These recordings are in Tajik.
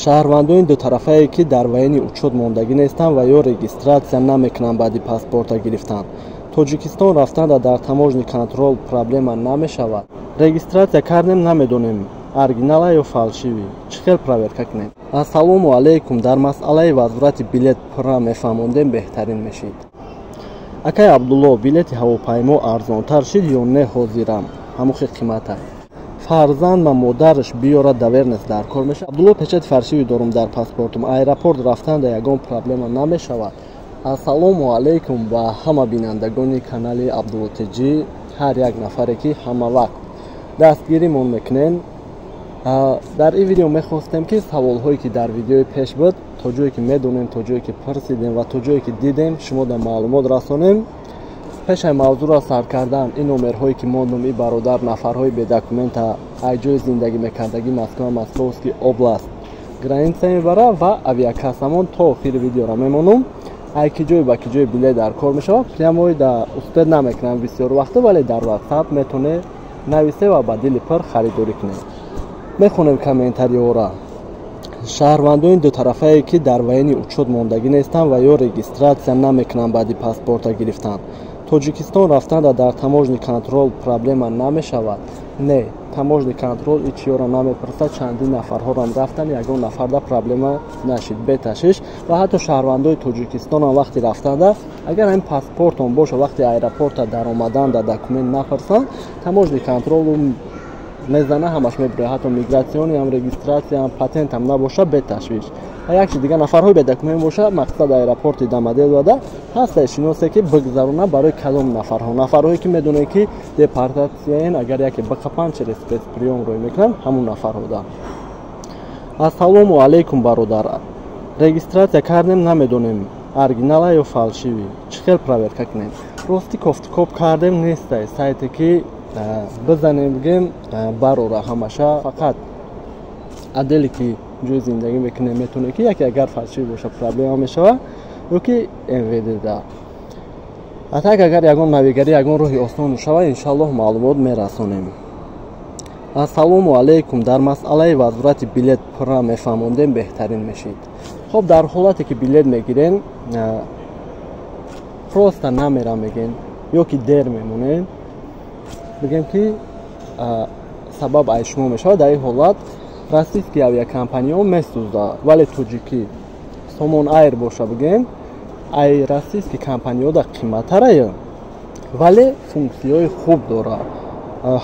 шаҳрвандони дутарафае ки дар вайни учуд мондагӣ нестанд ва ё регистратсия намекунанд баъди паспорта гирифтан тоҷикистон рафтанда дар таможни контрол проблема намешавад. Регистратсия кардем, намедонем оригинала ё фалшивӣ, чӣ хел проверка кунем? Ассалому алайкум, дар масъалаи возврати билет пурра мефаҳмондем беҳтарин мешид. Акай Абдулло, билети ҳавопаймо арзонтар шид ё не ҳозирам? Ҳамухи қимата. Фарзанд ва модараш биёрад давернес дар кор мешавад. Абдулло, печати фаршивӣ дорум дар паспортум. Аэропорт рафтанда ягон проблема намешавад. Ассалому алайкум ба ҳама бинандагони канали Абдулло Тиҷӣ, ҳар як нафаре ки ҳама вақт дастгиримон мекунен. Дар ин видео мехостем ки саволҳое ки дар видеои пеш буд, то ҷое ки медонем, то ҷое ки пурсидем ва то ҷое ки дидем, шумода маълумот расонем. пешай мавзӯъро сар кардан ин номерҳое ки мондум, ин бародар нафарҳои бедокумента айҷои зиндагӣ мекардагӣ Москва, Московский област граница мебара ва авиакассамон то охири видеоро мемонум. ай ки ҷой ба ки ҷой билет дар кор мешавад. Прямои да устед намекунам бисёр вақта, вале дар WhatsApp метоне нависе ва ба дили пур харидорӣ кунем. мехонем комментариёра. шаҳрвандони дутарафае ки дар вайни учуд мондагӣ нестанд ва ё регистратсия намекунанд баъди паспорта гирифтан тоҷикистон рафтанда дар таможни контрол проблема намешавад? Не, таможни контрол ҳеҷ чиёро намепурсад. Чандин нафарҳорам рафтан, ягон нафарда проблема нашид, беташвиш. Ва ҳатто шаҳрвандои тоҷикистонам вақти рафтанда, агар ин паспортон боша, вақти аэропорта даромаданда документ напурсанд, таможни контролу мезана, ҳамаш мебуре. Ҳатто мигратсиони ҳам, регистратсия ҳам, патент ҳам набоша, беташвиш. як чи дигар нафарҳои бедокумент боша, мақсад аэропорти дамадел дада ҳаста шиносе ки бигзарона барои калом нафарҳое ки медоне ки депортатсияен, агар яке бақапан через спецприём рой мекунанд, ҳамун нафарҳода. Ассалому алайкум бародар, регистратсия кардем, намедонем оригинала ё фалшивӣ, чӣ хел проверка кунем? Рости кофтикоп кардем, нестай сайте ки бизанем бигем барора ҳамаша, фақат адели ки ҷои зиндагӣ мекунем метоне ки яке агар фалшивӣ боша проблема мешавад ё ки МВДда. атак агар ягон навигарӣ, ягон роҳи осон шавад, иншаллоҳ маълумот мерасонем. Ассалому алайкум, дар масъалаи возврати билет пурра мефаҳмондем беҳтарин мешид. хоб, дар ҳолате ки билет мегирен, просто намера мегем ё ки дер мемонем, бигем ки сабаб ай шумо мешавад. дар ин ҳолат российские авиакомпанияҳо месӯзад, вале тоҷикӣ Somon Air боша, бигем ай российские компанияҳода қиматтарая, вале функсияҳои хуб дорад.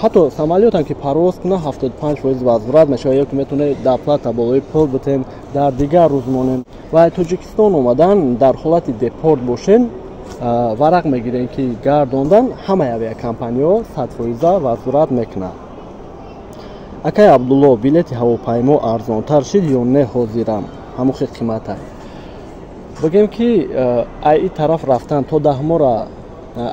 ҳатто самолётам ки парвоз кунад 75% возврат мешавад, ё ки метоне доплата болои пул битем, дар дигар рӯз монем. ва Тоҷикистон омадан дар ҳолати депорт бошен, варақ мегирен ки гардондан, ҳамаи авиакомпанияҳо 100% возврат мекунад. Акай Абдулло, билети ҳавопаймо арзонтар шид ё не ҳозирам? Ҳамухи қимата. бигем ки ай ин тараф рафтан то даҳмора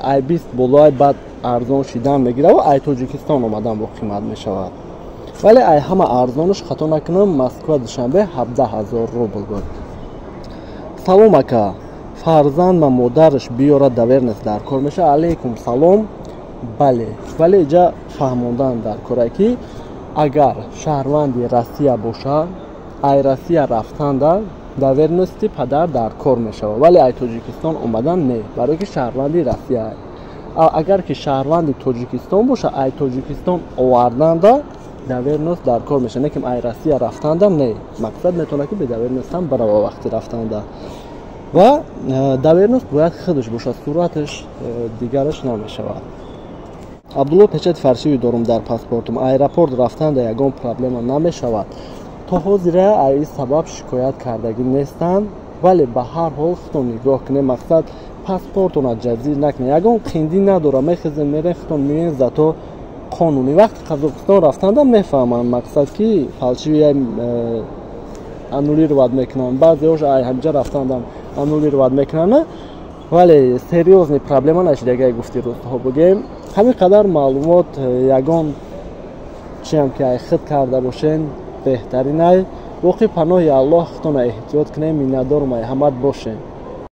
ай 20 болои баъд арзон шидан мегира ва ай Тоҷикистон омадан бо қимат мешавад. вале ай ҳама арзонаш, хато накунам, Москва Душанбе 17000 рубл буд. салом ака, фарзанд ва модараш биёрад давернес дар кор мешавад? Алейкум салом. бале, вале иҷа фаҳмондан дар кора ки агар шаҳрванди Россия боша, ай Россия рафтанда даверности падар дар кор мешавад, вале ай Тоҷикистон омадан не, барое ки шаҳрванди Россия. агар ки шаҳрванди Тоҷикистон боша, ай Тоҷикистон оварданда даверност дар кор мешавад, не ки ай Россия рафтанда не. мақсад метавонад ки бедаверностам барава вақти рафтанда. ва даверност бояд худаш боша, сураташ дигараш намешавад. Абдулло, печати фаршивӣ дорум дар паспортум. Аэропорт рафтанда ягон проблема намешавад? то ҳозира ай ин сабаб шикоят кардагӣ нестанд, вале ба ҳар ҳол худтон нигоҳ кунед, мақсад паспортона ҷазир накунед. ягон қиндӣ надора, мехезем мерем, худтон меен зато қонунӣ. вақти Қазоқистон рафтанда мефаҳманд, мақсад ки фалшивӣ аннулировать мекунанд. баъзеҳош ай ҳамҷа рафтандам аннулировать мекунанд, вале серьёзни проблема нашид. ягар гуфти рӯзҳо бигем, ҳамин қадар маълумот, ягон чиам ки ай хит карда бошен беҳтарин ай. боқӣ паноҳи Аллоҳ, худтона эҳтиёт кунем, миннатдорум ай ҳамат бошен.